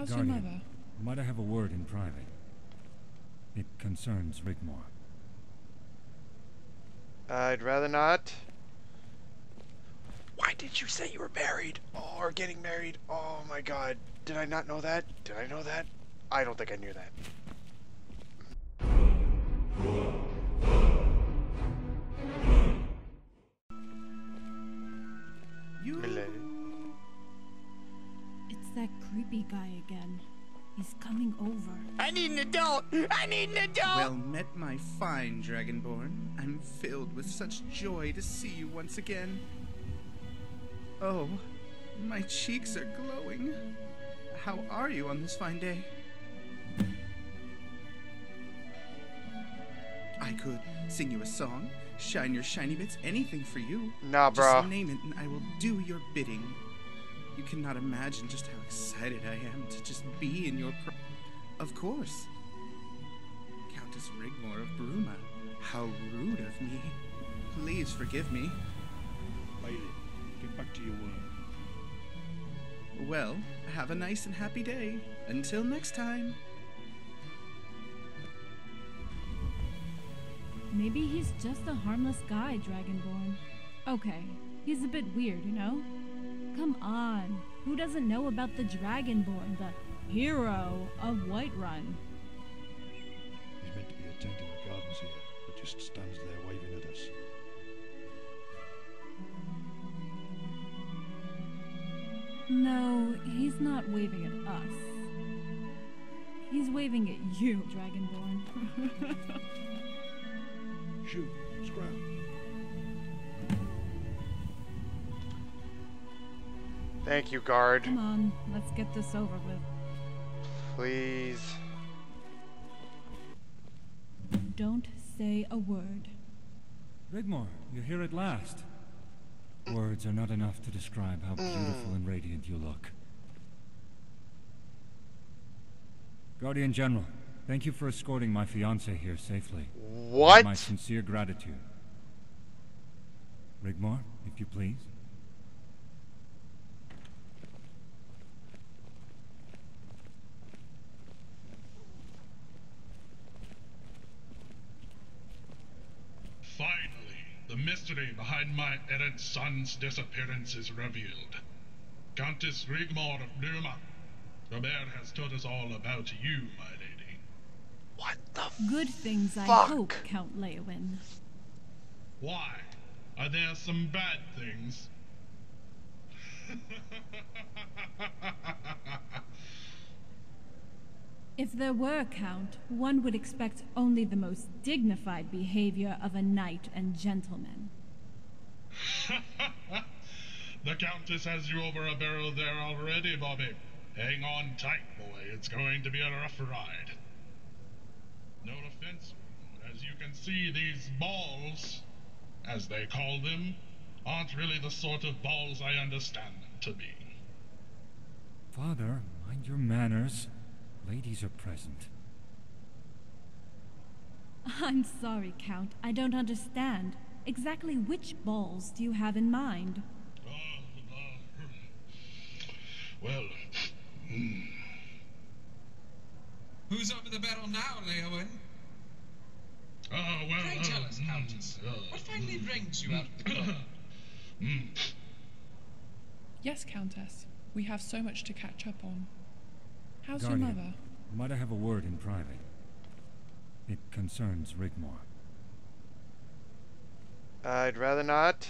How's Guardian, your mother? might I have a word in private? It concerns Rigmor. I'd rather not. Why did you say you were married? Oh, or getting married? Oh my god. Did I not know that? Did I know that? I don't think I knew that. It's that creepy guy again. He's coming over. I need an adult! I need an adult! Well met, my fine Dragonborn. I'm filled with such joy to see you once again. Oh, my cheeks are glowing. How are you on this fine day? I could sing you a song, shine your shiny bits, anything for you. Nah, bro. Just name it and I will do your bidding. You cannot imagine just how excited I am to just be in your Of course. Countess Rigmor of Bruma. How rude of me. Please forgive me. Bailey, get back to your work. Well, have a nice and happy day. Until next time. Maybe he's just a harmless guy, Dragonborn. Okay, he's a bit weird, you know? Come on, who doesn't know about the Dragonborn, the hero of Whiterun? He's meant to be attending the gardens here, but just stands there waving at us. No, he's not waving at us. He's waving at you, Dragonborn. Shoot, scrap. Thank you, guard. Come on, let's get this over with. Please. Don't say a word. Rigmor, you're here at last. Words are not enough to describe how beautiful and radiant you look. Guardian General, thank you for escorting my fiancée here safely. What? My sincere gratitude. Rigmor, if you please. Finally, the mystery behind my errant son's disappearance is revealed. Countess Rigmor of Bruma. Robert has told us all about you, my lady. What the Good things, I fuck? hope, Count Leowin. Why? Are there some bad things? If there were, Count, one would expect only the most dignified behavior of a knight and gentleman. The Countess has you over a barrel there already, Bobby. Hang on tight, boy. It's going to be a rough ride. No offense, but as you can see, these balls, as they call them, aren't really the sort of balls I understand them to be. Father, mind your manners. Ladies are present. I'm sorry, Count. I don't understand. Exactly which balls do you have in mind? Well... Who's over the barrel now, Leowin? Well... Pray tell us, Countess. What finally brings you out of the club? Yes, Countess. We have so much to catch up on. How's Guardian, your mother? might I have a word in private? It concerns Rigmor. I'd rather not.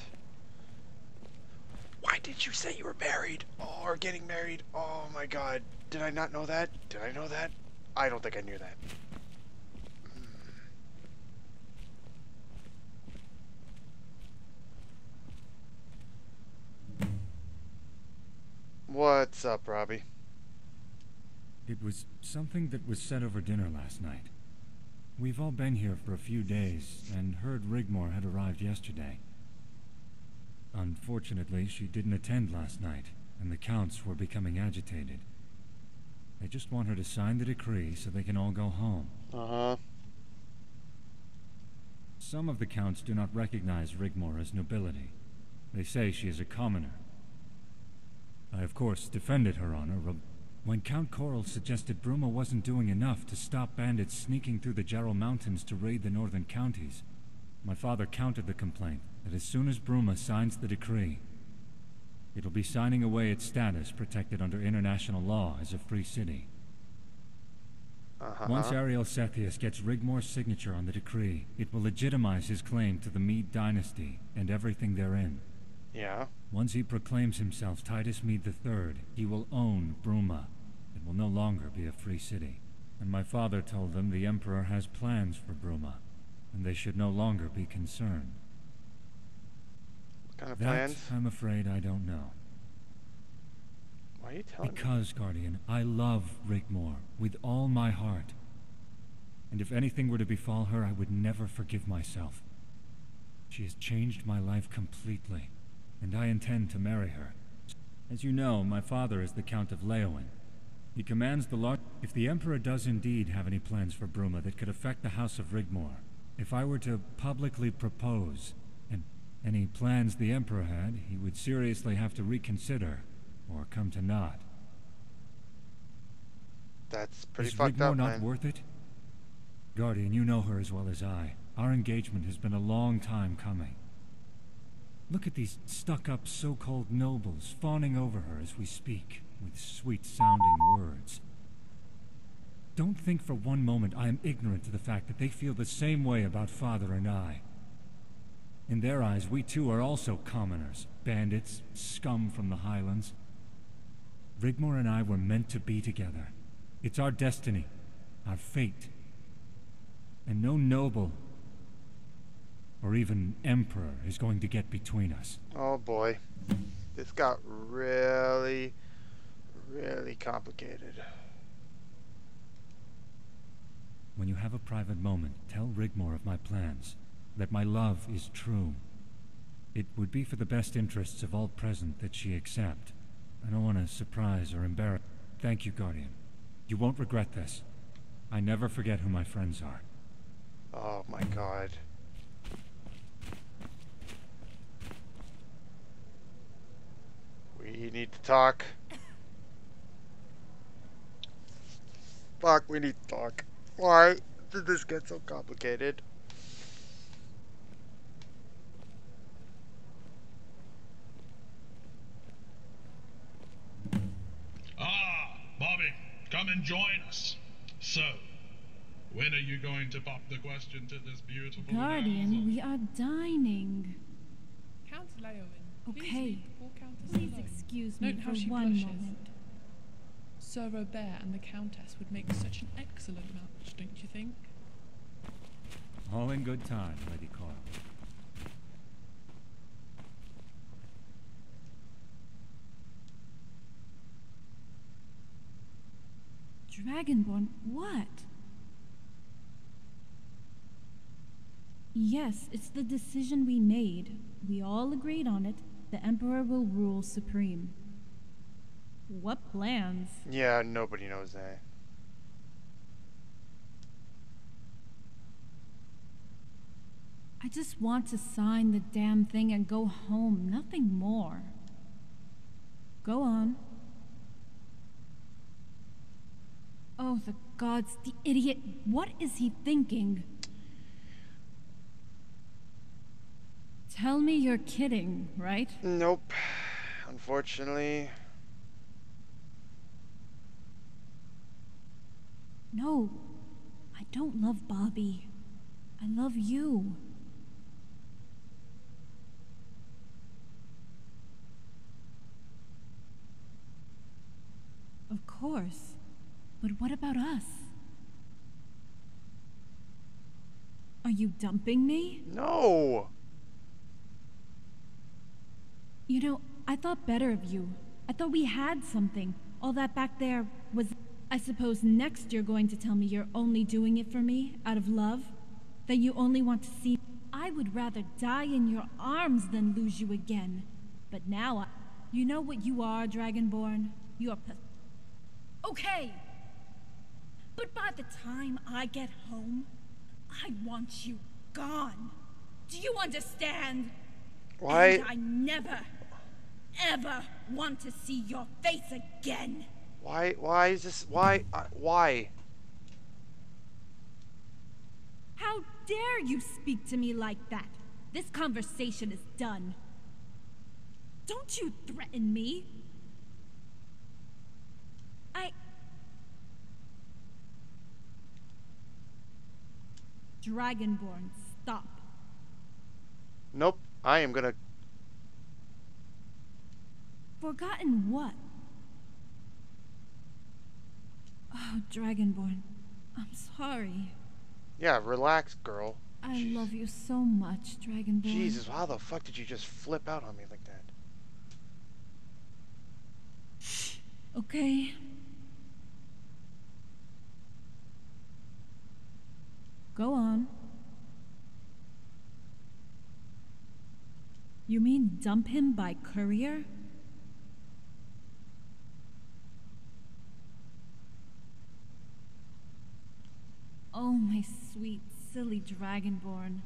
Why did you say you were married? Oh, or getting married? Oh my god. Did I not know that? Did I know that? I don't think I knew that. What's up, Robbie? It was something that was said over dinner last night. We've all been here for a few days, and heard Rigmor had arrived yesterday. Unfortunately, she didn't attend last night, and the counts were becoming agitated. They just want her to sign the decree so they can all go home. Uh-huh. Some of the counts do not recognize Rigmor as nobility. They say she is a commoner. I, of course, defended her honor, When Count Coral suggested Bruma wasn't doing enough to stop bandits sneaking through the Jarrell Mountains to raid the northern counties, my father countered the complaint that as soon as Bruma signs the decree, it'll be signing away its status protected under international law as a free city. Once Ariel Sethius gets Rigmore's signature on the decree, it will legitimize his claim to the Mede dynasty and everything therein. Yeah. Once he proclaims himself Titus Mede III, he will own Bruma. It will no longer be a free city. And my father told them the Emperor has plans for Bruma, and they should no longer be concerned. What kind of That, plans? I'm afraid I don't know. Why are you telling me? Because, Guardian, I love Rigmore with all my heart. And if anything were to befall her, I would never forgive myself. She has changed my life completely, and I intend to marry her. As you know, my father is the Count of Leowen. He commands the large... If the Emperor does indeed have any plans for Bruma that could affect the House of Rigmore, if I were to publicly propose, and any plans the Emperor had, he would seriously have to reconsider, or come to naught. That's pretty Is fucked Rigmore up, not man. worth it? Guardian, you know her as well as I. Our engagement has been a long time coming. Look at these stuck-up so-called nobles fawning over her as we speak, with sweet-sounding words. Don't think for one moment I am ignorant to the fact that they feel the same way about Father and I. In their eyes, we too are also commoners, bandits, scum from the Highlands. Rigmore and I were meant to be together. It's our destiny, our fate. And no noble, or even emperor, is going to get between us. Oh boy. This got really, really complicated. When you have a private moment, tell Rigmore of my plans, that my love is true. It would be for the best interests of all present that she accept. I don't want to surprise or embarrass. Thank you, Guardian. You won't regret this. I never forget who my friends are. Oh my god. We need to talk. Fuck, we need to talk. Why did this get so complicated? Ah, Bobby, come and join us. So, when are you going to pop the question to this beautiful Guardian, damsel? we are dining. Count Leowen, please Okay. leave the poor Countess Please alone. excuse me Note how for she one blushes. moment. Sir Robert and the Countess would make such an excellent match, don't you think? All in good time, Lady Coral. Dragonborn, what? Yes, it's the decision we made. We all agreed on it. The Emperor will rule supreme. What plans? Yeah, nobody knows that. I just want to sign the damn thing and go home, nothing more. Go on. Oh, the gods, the idiot. What is he thinking? Tell me you're kidding, right? Nope. Unfortunately. No, I don't love Bobby. I love you. Of course. But what about us? Are you dumping me? No! You know, I thought better of you. I thought we had something. All that back there was... I suppose next you're going to tell me you're only doing it for me, out of love? That you only want to see... I would rather die in your arms than lose you again. But now I... You know what you are, Dragonborn? You're okay! But by the time I get home, I want you gone. Do you understand? Why? And I never, ever want to see your face again. Why is this? Why? How dare you speak to me like that? This conversation is done. Don't you threaten me. Dragonborn, stop. Nope, I am gonna... Forgotten what? Oh, Dragonborn, I'm sorry. Yeah, relax, girl. I Jeez. love you so much, Dragonborn. Jesus, how the fuck did you just flip out on me like that? Okay. Go on. You mean dump him by courier? Oh, my sweet, silly Dragonborn.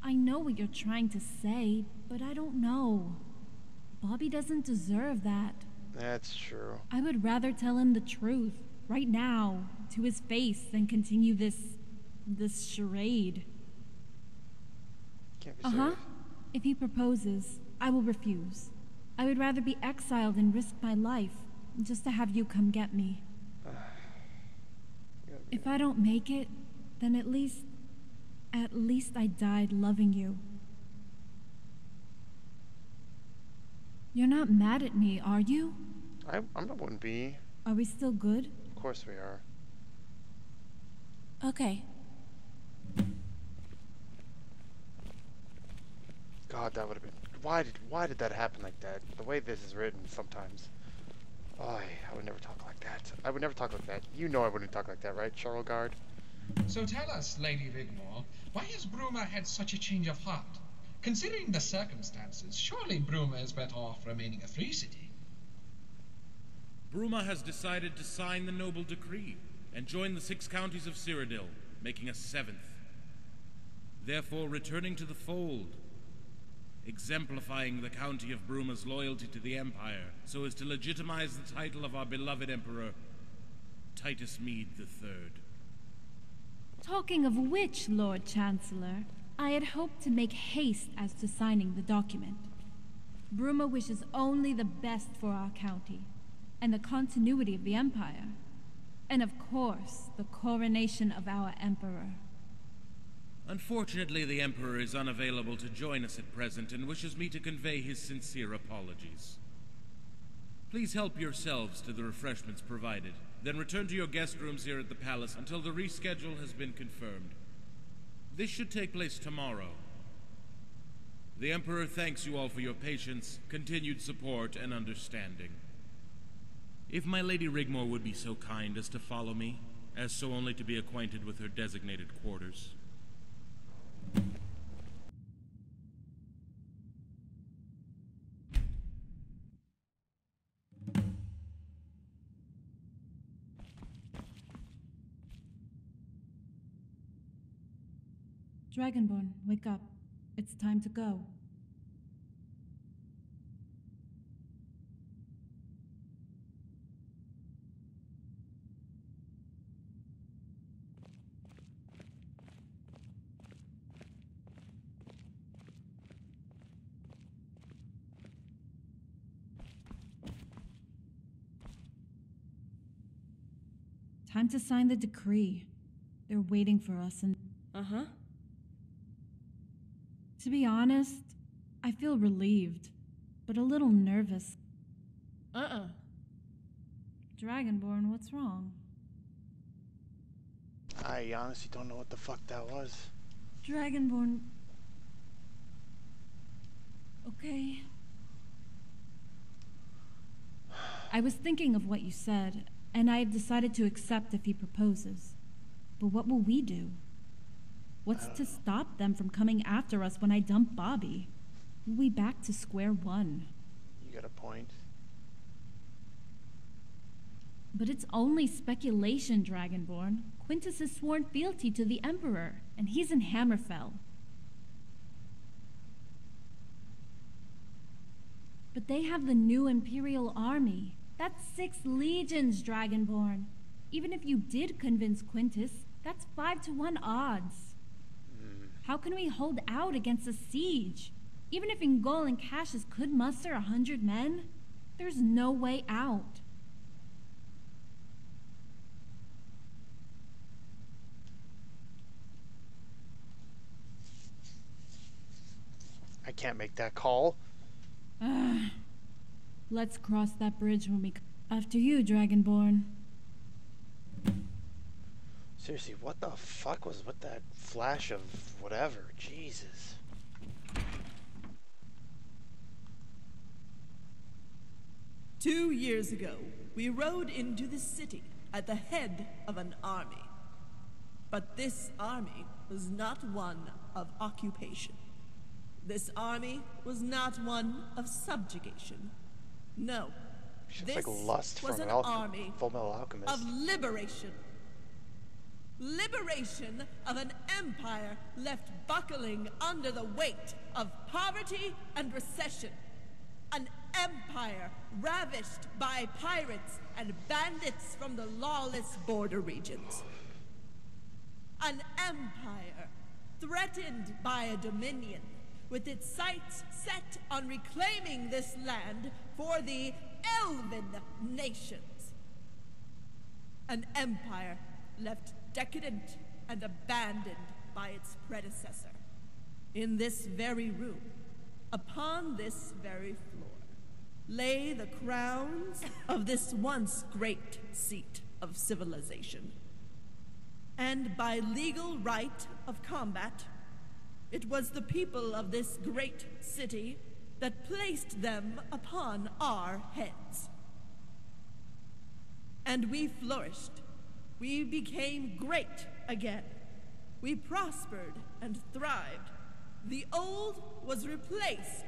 I know what you're trying to say, but I don't know. Bobby doesn't deserve that. That's true. I would rather tell him the truth, right now, to his face, than continue this charade. Can't be serious. If he proposes, I will refuse. I would rather be exiled and risk my life, just to have you come get me. If I don't make it, then at least I died loving you. You're not mad at me, are you? I wouldn't be. Are we still good? Of course we are. Okay. God, that would have been... Why did that happen like that? The way this is written sometimes. Oh, I would never talk like that. I would never talk like that. You know I wouldn't talk like that, right, Charlgard? So tell us, Lady Rigmore, why has Bruma had such a change of heart? Considering the circumstances, surely Bruma is better off remaining a free city. Bruma has decided to sign the noble decree and join the 6 counties of Cyrodiil, making a 7th. Therefore returning to the fold, exemplifying the county of Bruma's loyalty to the Empire, so as to legitimize the title of our beloved Emperor, Titus Mede III. Talking of which, Lord Chancellor, I had hoped to make haste as to signing the document. Bruma wishes only the best for our county, and the continuity of the Empire. And of course, the coronation of our Emperor. Unfortunately, the Emperor is unavailable to join us at present and wishes me to convey his sincere apologies. Please help yourselves to the refreshments provided, then return to your guest rooms here at the palace until the reschedule has been confirmed. This should take place tomorrow. The Emperor thanks you all for your patience, continued support, and understanding. If my Lady Rigmore would be so kind as to follow me, as so only to be acquainted with her designated quarters. Dragonborn, wake up. It's time to go. Time to sign the decree. They're waiting for us and... To be honest, I feel relieved, but a little nervous. Dragonborn, what's wrong? I honestly don't know what the fuck that was. Dragonborn... Okay. I was thinking of what you said, and I have decided to accept if he proposes. But what will we do? What's to stop them from coming after us when I dump Bobby? We'll be back to square one. You got a point. But it's only speculation, Dragonborn. Quintus has sworn fealty to the Emperor, and he's in Hammerfell. But they have the new Imperial army. That's 6 legions, Dragonborn. Even if you did convince Quintus, that's 5 to 1 odds. How can we hold out against a siege? Even if Ingol and Cassius could muster 100 men, there's no way out. I can't make that call. Let's cross that bridge when we... After you, Dragonborn. Seriously, what the fuck was with that flash of whatever? Jesus. Two years ago, we rode into the city at the head of an army. But this army was not one of occupation. This army was not one of subjugation. No, this like Lust was from an army Full Metal Alchemist. of liberation. Liberation of an empire left buckling under the weight of poverty and recession. An empire ravished by pirates and bandits from the lawless border regions. An empire threatened by a dominion with its sights set on reclaiming this land for the Elven nations. An empire left decadent and abandoned by its predecessor. In this very room, upon this very floor, lay the crowns of this once great seat of civilization. And by legal right of combat, it was the people of this great city that placed them upon our heads. And we flourished. We became great again. We prospered and thrived. The old was replaced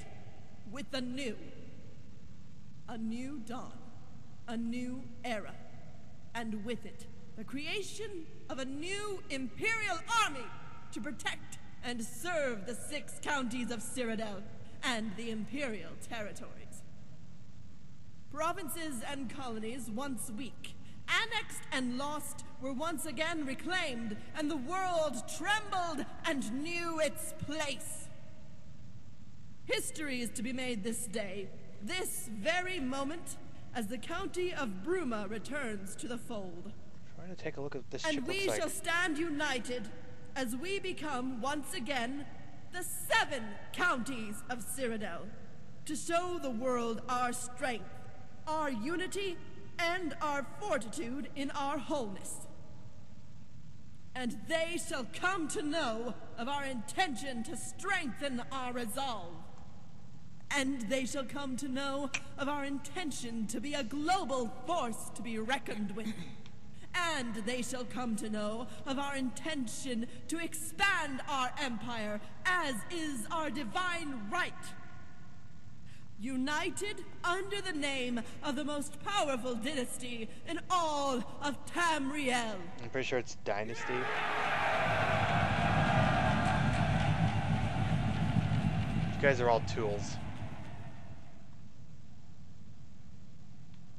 with the new. A new dawn, a new era, and with it, the creation of a new imperial army to protect and serve the 6 counties of Cyrodiil and the imperial territories. Provinces and colonies once weak, annexed and lost, were once again reclaimed, and the world trembled and knew its place. History is to be made this day, this very moment, as the county of Bruma returns to the fold. Trying to take a look at this. And we shall stand united as we become once again the 7 counties of Cyrodiil, to show the world our strength, our unity, and our fortitude in our wholeness. And they shall come to know of our intention to strengthen our resolve. And they shall come to know of our intention to be a global force to be reckoned with. And they shall come to know of our intention to expand our empire, as is our divine right. United under the name of the most powerful dynasty in all of Tamriel. I'm pretty sure it's Dynasty. You guys are all tools.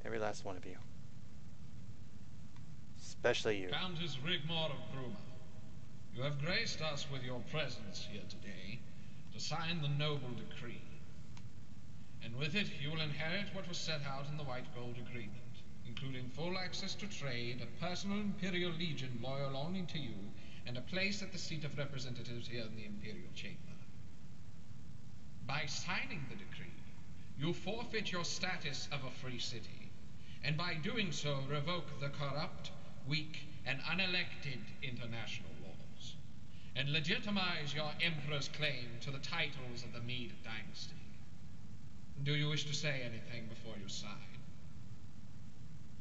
Every last one of you. Especially you. Countess Rigmor of Bruma, you have graced us with your presence here today to sign the noble decree. And with it, you will inherit what was set out in the White Gold Agreement, including full access to trade, a personal Imperial Legion loyal only to you, and a place at the seat of representatives here in the Imperial Chamber. By signing the decree, you forfeit your status of a free city, and by doing so, revoke the corrupt, weak, and unelected international laws, and legitimize your Emperor's claim to the titles of the Mede dynasty. Do you wish to say anything before you sign?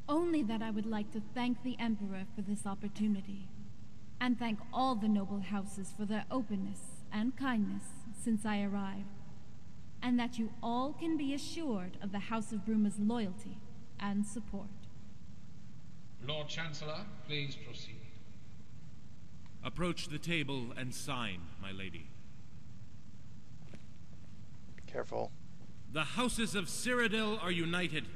Only that I would like to thank the Emperor for this opportunity, and thank all the noble houses for their openness and kindness since I arrived, and that you all can be assured of the House of Bruma's loyalty and support. Lord Chancellor, please proceed. Approach the table and sign, my lady. Careful. The houses of Cyrodiil are united.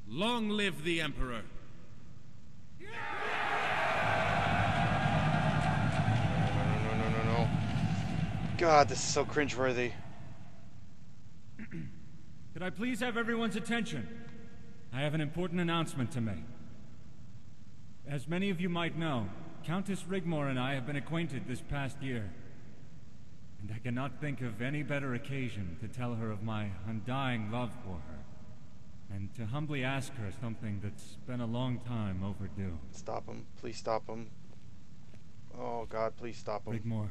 Long live the Emperor! No. God, this is so cringeworthy. Could I please have everyone's attention? I have an important announcement to make. As many of you might know, Countess Rigmore and I have been acquainted this past year. And I cannot think of any better occasion to tell her of my undying love for her. And to humbly ask her something that's been a long time overdue. Stop him. Please stop him. Oh God, please stop him. Rigmore,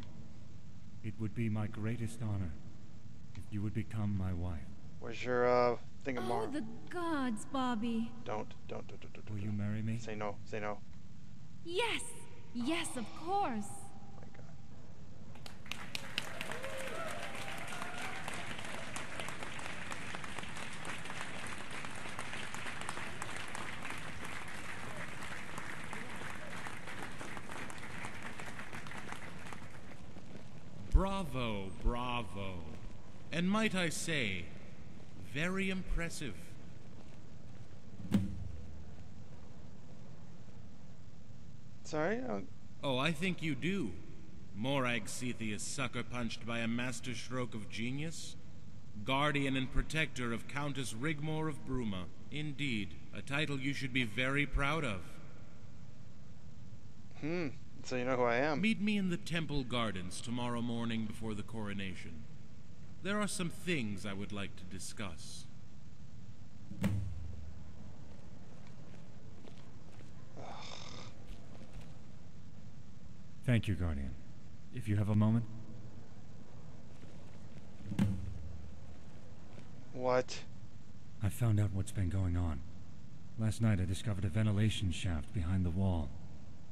it would be my greatest honor if you would become my wife. Where's your Oh, thingamar? the gods, Bobby. Don't. Will you marry me? Say no. Say no. Yes! Yes, of course. My God. Bravo, bravo. And might I say, very impressive. Sorry? Oh, I think you do. Morag Cetheus sucker-punched by a master stroke of genius? Guardian and protector of Countess Rigmore of Bruma. Indeed, a title you should be very proud of. So you know who I am. Meet me in the temple gardens tomorrow morning before the coronation. There are some things I would like to discuss. Thank you, Guardian. If you have a moment. What? I found out what's been going on. Last night I discovered a ventilation shaft behind the wall.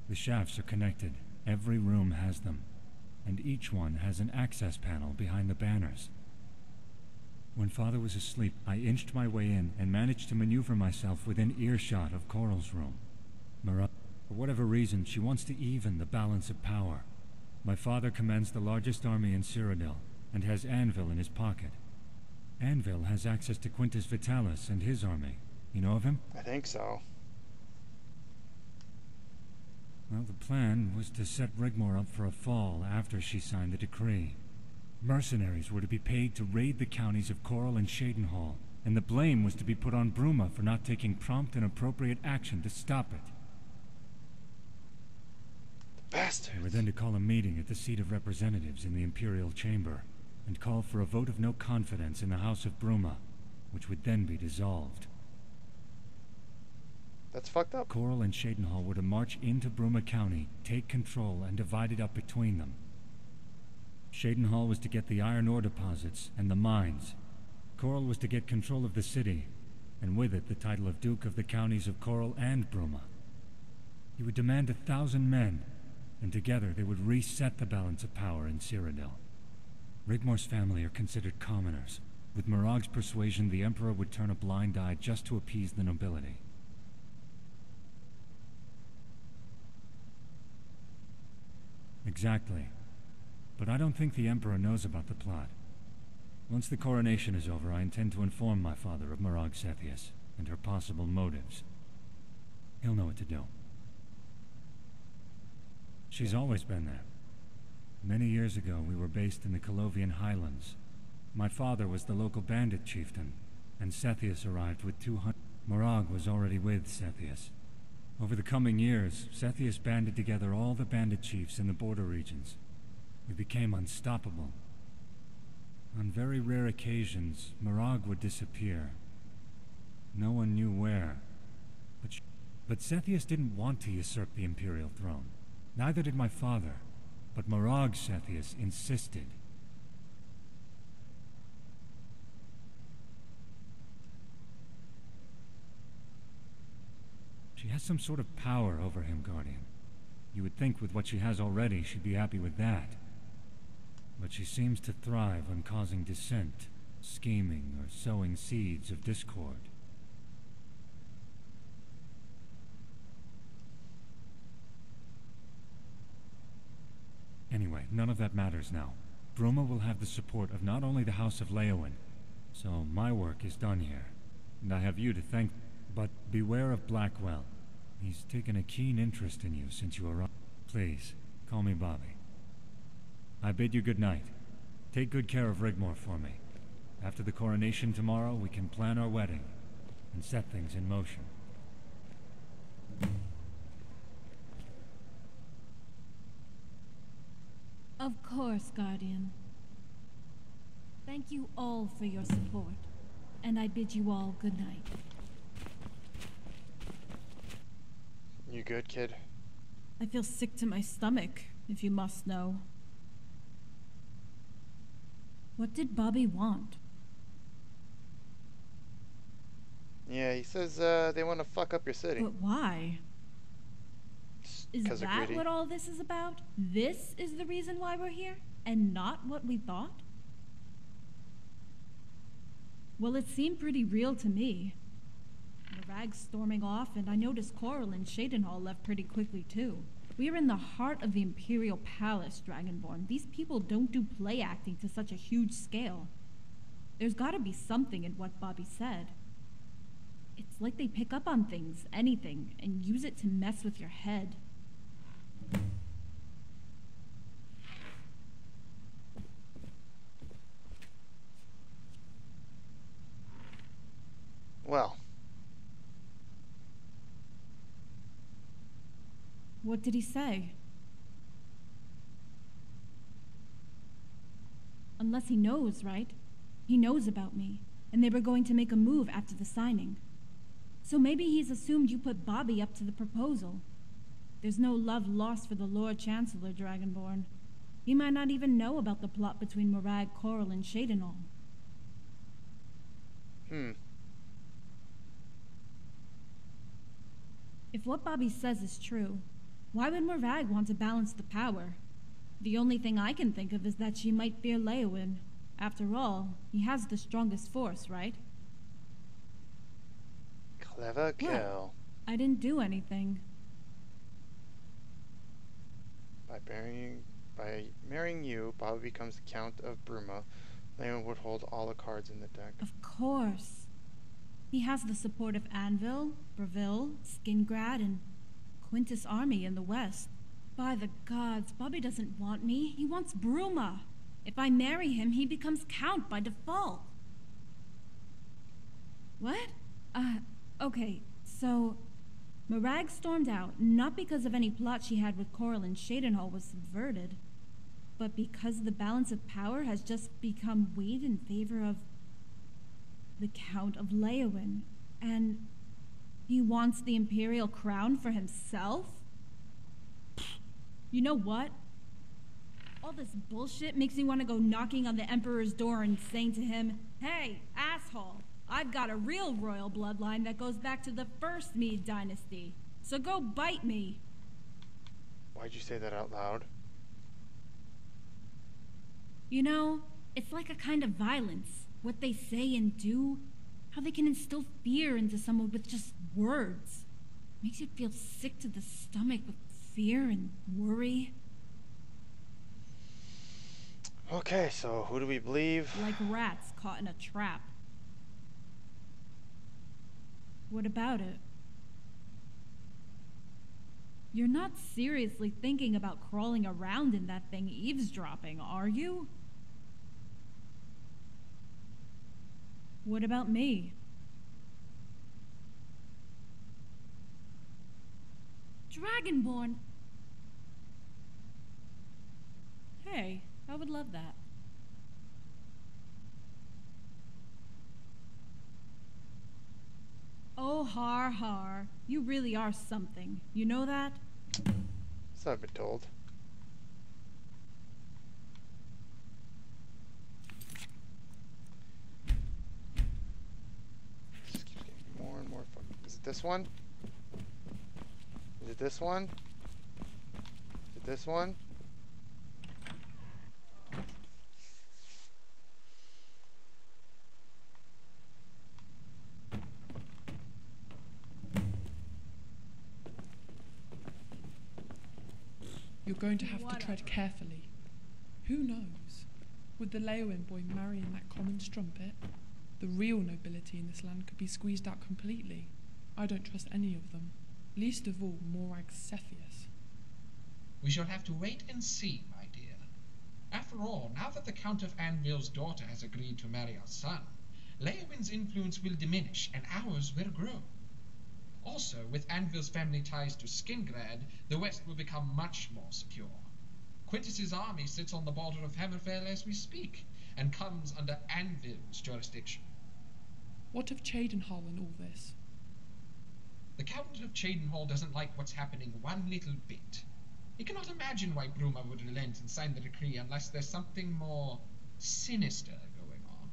The shafts are connected. Every room has them. And each one has an access panel behind the banners. When Father was asleep, I inched my way in and managed to maneuver myself within earshot of Coral's room. For whatever reason, she wants to even the balance of power. My father commands the largest army in Cyrodiil, and has Anvil in his pocket. Anvil has access to Quintus Vitalis and his army. You know of him? I think so. Well, the plan was to set Rigmore up for a fall after she signed the decree. Mercenaries were to be paid to raid the counties of Coral and Shadenhall, and the blame was to be put on Bruma for not taking prompt and appropriate action to stop it. Bastards. They were then to call a meeting at the seat of representatives in the Imperial Chamber, and call for a vote of no confidence in the House of Bruma, which would then be dissolved. That's fucked up. Coral and Shadenhall were to march into Bruma County, take control, and divide it up between them. Shadenhall was to get the iron ore deposits and the mines. Coral was to get control of the city, and with it the title of Duke of the counties of Coral and Bruma. He would demand 1,000 men, and together they would reset the balance of power in Cyrodiil. Rigmore's family are considered commoners. With Morag's persuasion, the Emperor would turn a blind eye just to appease the nobility. Exactly. But I don't think the Emperor knows about the plot. Once the coronation is over, I intend to inform my father of Morag Cetheus and her possible motives. He'll know what to do. She's always been there. Many years ago, we were based in the Colovian Highlands. My father was the local bandit chieftain, and Cetheus arrived with 200. Morag was already with Cetheus. Over the coming years, Cetheus banded together all the bandit chiefs in the border regions. We became unstoppable. On very rare occasions, Morag would disappear. No one knew where. But Cetheus didn't want to usurp the imperial throne. Neither did my father. But Morag Cetheus insisted. She has some sort of power over him, Guardian. You would think with what she has already, she'd be happy with that. But she seems to thrive on causing dissent, scheming, or sowing seeds of discord. Anyway, none of that matters now. Bruma will have the support of not only the House of Leowen, so my work is done here, and I have you to thank. But beware of Blackwell. He's taken a keen interest in you since you arrived. Please, call me Bobby. I bid you good night. Take good care of Rigmore for me. After the coronation tomorrow, we can plan our wedding and set things in motion. Of course, Guardian. Thank you all for your support, and I bid you all good night. You good, kid? I feel sick to my stomach, if you must know. What did Bobby want? Yeah, he says they want to fuck up your city. But why? Is Because that what all this is about? This is the reason why we're here? And not what we thought? Well, it seemed pretty real to me. Morag storming off, and I noticed Coral and Shadenhall left pretty quickly too. We are in the heart of the Imperial Palace, Dragonborn. These people don't do play acting to such a huge scale. There's gotta be something in what Bobby said. It's like they pick up on things, anything, and use it to mess with your head. Well. What did he say? Unless he knows, right? He knows about me, and they were going to make a move after the signing. So maybe he's assumed you put Bobby up to the proposal. There's no love lost for the Lord Chancellor, Dragonborn. He might not even know about the plot between Morag, Coral, and Shadenhall. If what Bobby says is true, why would Morag want to balance the power? The only thing I can think of is that she might fear Leowyn. After all, he has the strongest force, right? Clever girl. I didn't do anything. By marrying you, Bobby becomes the Count of Bruma. Leowyn would hold all the cards in the deck. Of course. He has the support of Anvil, Breville, Skingrad, and Quintus' army in the west. By the gods, Bobby doesn't want me. He wants Bruma. If I marry him, he becomes Count by default. What? Okay, so Morag stormed out, not because of any plot she had with Coral and Shadenhall was subverted, but because the balance of power has just become weighed in favor of the Count of Leowyn, and he wants the Imperial crown for himself? You know what? All this bullshit makes me want to go knocking on the Emperor's door and saying to him, "Hey, asshole, I've got a real royal bloodline that goes back to the first Mede dynasty, so go bite me." Why'd you say that out loud? You know, it's like a kind of violence. What they say and do, how they can instill fear into someone with just words. Makes you feel sick to the stomach with fear and worry. Okay, so who do we believe? Like rats caught in a trap. What about it? You're not seriously thinking about crawling around in that thing eavesdropping, are you? What about me? Dragonborn! Hey, I would love that. Oh, har har. You really are something. You know that? So I've been told. Just keeps getting more and more fun. Is it this one? Is it this one? Is it this one? You're going to have to tread carefully. Who knows? With the Leowyn boy marrying that common strumpet, the real nobility in this land could be squeezed out completely. I don't trust any of them. Least of all, Morag Cepheus. We shall have to wait and see, my dear. After all, now that the Count of Anvil's daughter has agreed to marry our son, Leowin's influence will diminish and ours will grow. Also, with Anvil's family ties to Skingrad, the West will become much more secure. Quintus's army sits on the border of Hammerfell as we speak, and comes under Anvil's jurisdiction. What of Cheydinhal in all this? The Count of Cheydinhal doesn't like what's happening one little bit. He cannot imagine why Bruma would relent and sign the decree unless there's something more sinister going on.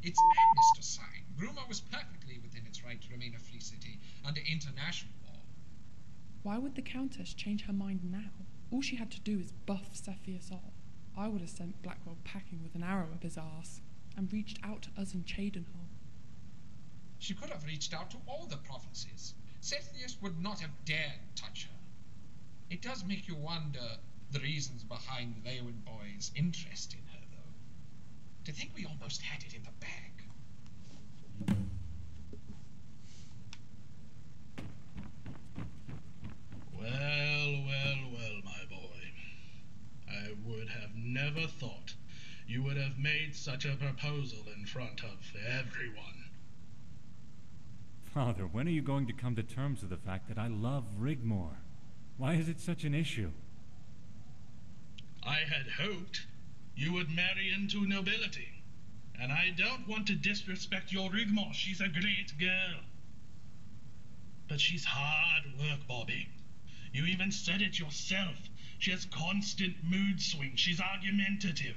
It's madness to sign. Bruma was perfectly within its right to remain a free city under international law. Why would the Countess change her mind now? All she had to do is buff Cepheus off. I would have sent Blackwell packing with an arrow up his arse and reached out to us in Cheydinhal. She could have reached out to all the provinces. Cepheus would not have dared touch her. It does make you wonder the reasons behind the Leowin boy's interest in her, though. To think we almost had it in the bag. Well, my boy. I would have never thought you would have made such a proposal in front of everyone. Father, when are you going to come to terms with the fact that I love Rigmore? Why is it such an issue? I had hoped you would marry into nobility. And I don't want to disrespect your Rigmore. She's a great girl. But she's hard work, Bobby. You even said it yourself. She has constant mood swings. She's argumentative.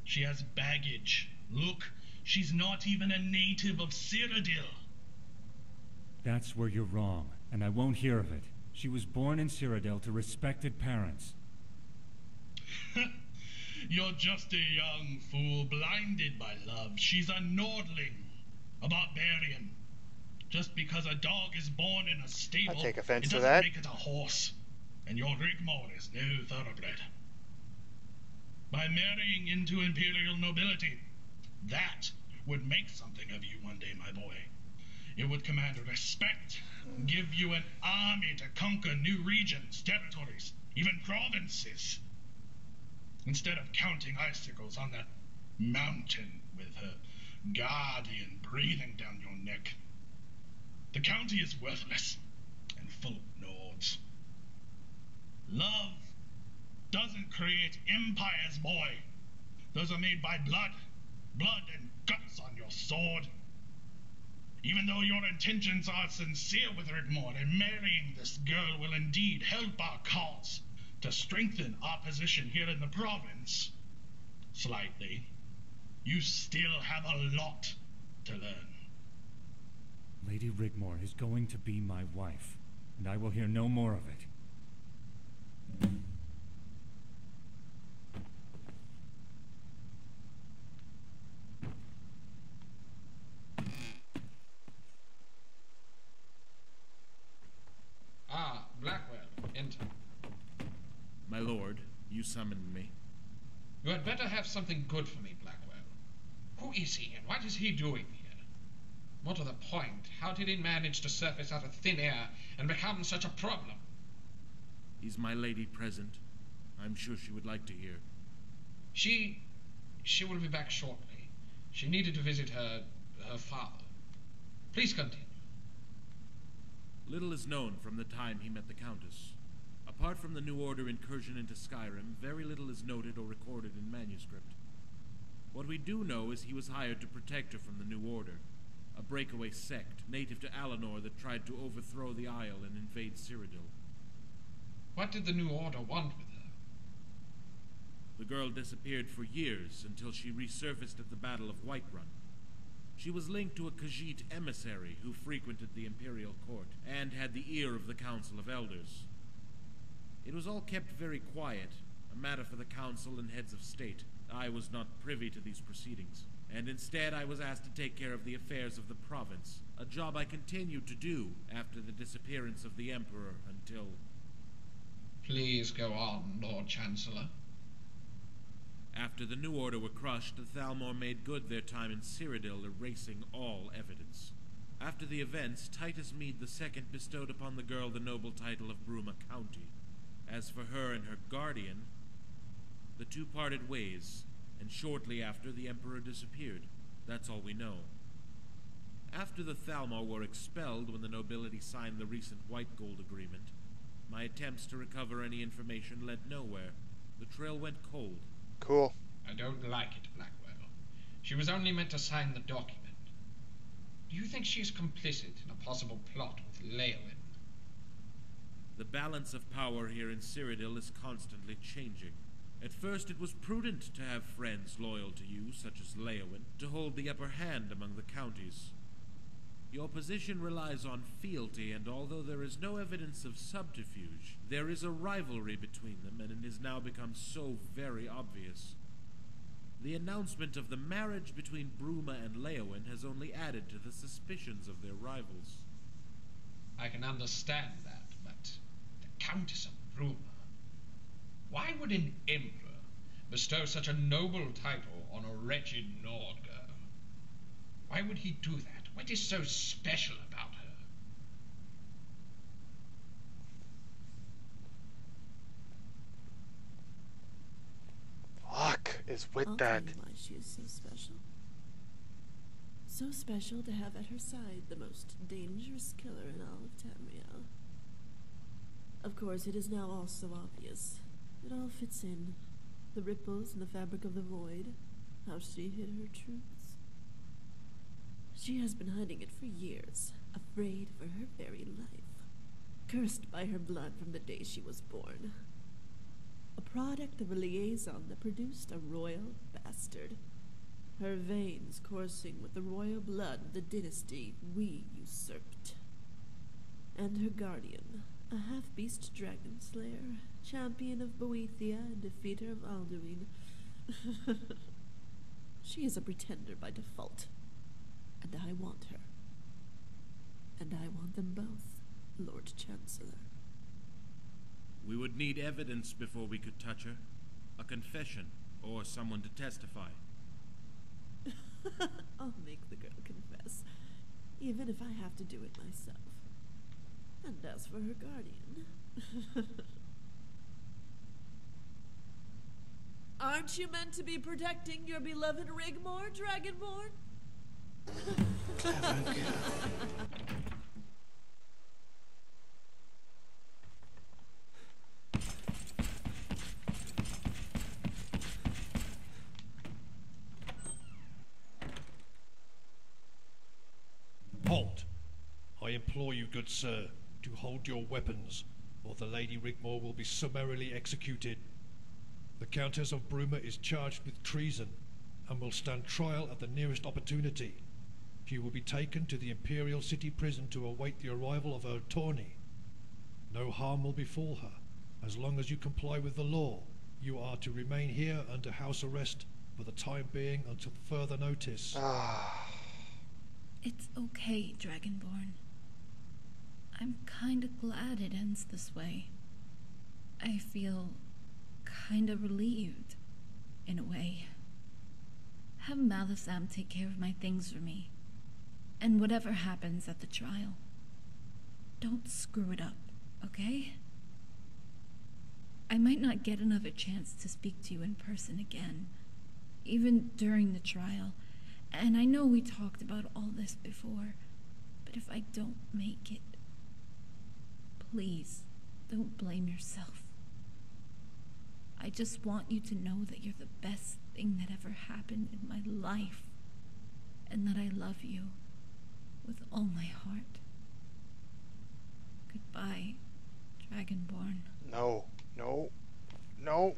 She has baggage. Look, she's not even a native of Cyrodiil. That's where you're wrong, and I won't hear of it. She was born in Cyrodiil to respected parents. You're just a young fool blinded by love. She's a Nordling, a barbarian. Just because a dog is born in a stable, I take offense it to doesn't that. make it a horse. And your Rigmore is no thoroughbred. By marrying into imperial nobility, that would make something of you one day, my boy. It would command respect, give you an army to conquer new regions, territories, even provinces. Instead of counting icicles on that mountain with her guardian breathing down your neck. The county is worthless and full of Nords. Love doesn't create empires, boy. Those are made by blood and guts on your sword. Even though your intentions are sincere with Rigmore, and marrying this girl will indeed help our cause to strengthen our position here in the province, slightly, you still have a lot to learn. Lady Rigmore is going to be my wife, and I will hear no more of it. Ah, Blackwell, enter. My lord, you summoned me. You had better have something good for me, Blackwell. Who is he, and what is he doing here? More to the point, how did he manage to surface out of thin air and become such a problem? Is my lady present? I'm sure she would like to hear. She will be back shortly. She needed to visit her father. Please continue. Little is known from the time he met the Countess. Apart from the New Order incursion into Skyrim, very little is noted or recorded in manuscript. What we do know is he was hired to protect her from the New Order, a breakaway sect native to Alinor that tried to overthrow the Isle and invade Cyrodiil. What did the New Order want with her? The girl disappeared for years until she resurfaced at the Battle of Whiterun. She was linked to a Khajiit emissary who frequented the Imperial Court and had the ear of the Council of Elders. It was all kept very quiet, a matter for the Council and heads of state. I was not privy to these proceedings, and instead I was asked to take care of the affairs of the province, a job I continued to do after the disappearance of the Emperor until... Please go on, Lord Chancellor. After the New Order were crushed, the Thalmor made good their time in Cyrodiil, erasing all evidence. After the events, Titus Meade II bestowed upon the girl the noble title of Bruma County. As for her and her guardian, the two parted ways, and shortly after the Emperor disappeared. That's all we know. After the Thalmor were expelled when the nobility signed the recent White Gold Agreement, my attempts to recover any information led nowhere. The trail went cold. Cool. I don't like it, Blackwell. She was only meant to sign the document. Do you think she is complicit in a possible plot with Leowin? The balance of power here in Cyrodiil is constantly changing. At first it was prudent to have friends loyal to you, such as Leowin, to hold the upper hand among the counties. Your position relies on fealty, and although there is no evidence of subterfuge, there is a rivalry between them, and it has now become so very obvious. The announcement of the marriage between Bruma and Leowin has only added to the suspicions of their rivals. I can understand that, but the Countess of Bruma... Why would an emperor bestow such a noble title on a wretched Nord girl? Why would he do that? What is so special about her? Fuck is with I'll that. tell you why she is so special. So special to have at her side the most dangerous killer in all of Tamriel. Of course, it is now all so obvious. It all fits in. The ripples in the fabric of the void. How she hid her truths. She has been hiding it for years, afraid for her very life. Cursed by her blood from the day she was born. A product of a liaison that produced a royal bastard. Her veins coursing with the royal blood of the dynasty we usurped. And her guardian, a half-beast dragon slayer, champion of Boethia and defeater of Alduin. She is a pretender by default. And I want her. And I want them both, Lord Chancellor. We would need evidence before we could touch her. A confession, or someone to testify. I'll make the girl confess, even if I have to do it myself. And as for her guardian... Aren't you meant to be protecting your beloved Rigmor, Dragonborn? Clever girl. Halt! I implore you, good sir, to hold your weapons, or the Lady Rigmor will be summarily executed. The Countess of Bruma is charged with treason, and will stand trial at the nearest opportunity. She will be taken to the Imperial City Prison to await the arrival of her attorney. No harm will befall her. As long as you comply with the law, you are to remain here under house arrest for the time being until further notice. It's okay, Dragonborn. I'm kinda glad it ends this way. I feel kinda relieved, in a way. Have Malitham take care of my things for me. And whatever happens at the trial, don't screw it up, okay? I might not get another chance to speak to you in person again, even during the trial. And I know we talked about all this before, but if I don't make it, please don't blame yourself. I just want you to know that you're the best thing that ever happened in my life, and that I love you with all my heart. Goodbye, Dragonborn. No, no, no.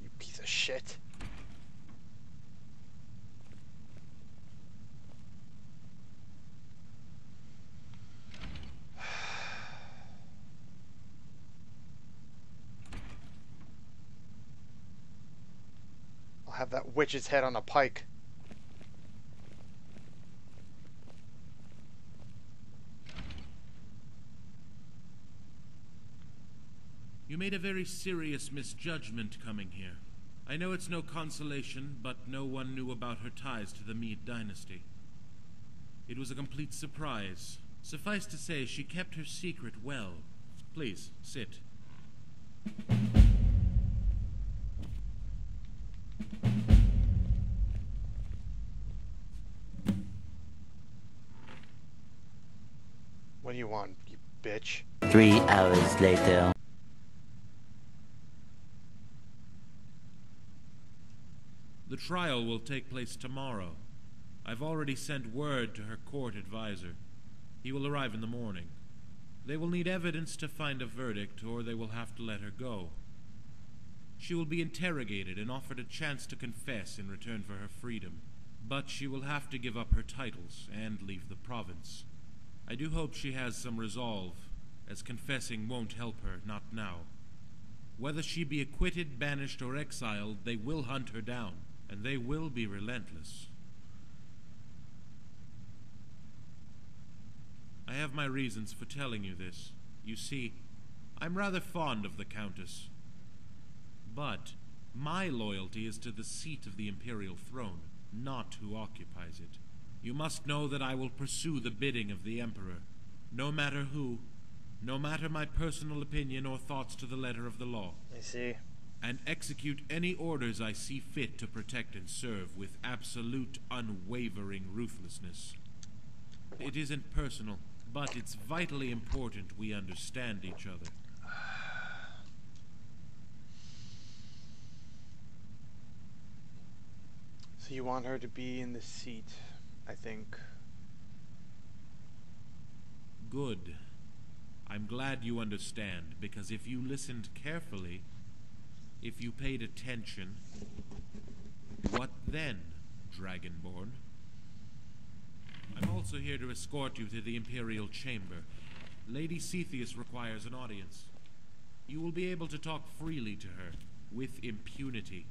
You piece of shit. I'll have that witch's head on a pike. You made a very serious misjudgment coming here. I know it's no consolation, but no one knew about her ties to the Meade dynasty. It was a complete surprise. Suffice to say, she kept her secret well. Please, sit. What do you want, you bitch? 3 hours later. The trial will take place tomorrow. I've already sent word to her court advisor. He will arrive in the morning. They will need evidence to find a verdict, or they will have to let her go. She will be interrogated and offered a chance to confess in return for her freedom. But she will have to give up her titles and leave the province. I do hope she has some resolve, as confessing won't help her, not now. Whether she be acquitted, banished, or exiled, they will hunt her down, and they will be relentless. I have my reasons for telling you this. You see, I'm rather fond of the Countess. But my loyalty is to the seat of the Imperial throne, not who occupies it. You must know that I will pursue the bidding of the Emperor, no matter who, no matter my personal opinion or thoughts to the letter of the law. I see. And execute any orders I see fit to protect and serve with absolute, unwavering ruthlessness. It isn't personal, but it's vitally important we understand each other. So you want her to be in the seat, I think. Good. I'm glad you understand, because if you listened carefully, if you paid attention, what then, Dragonborn? I'm also here to escort you to the Imperial Chamber. Lady Cetheus requires an audience. You will be able to talk freely to her, with impunity.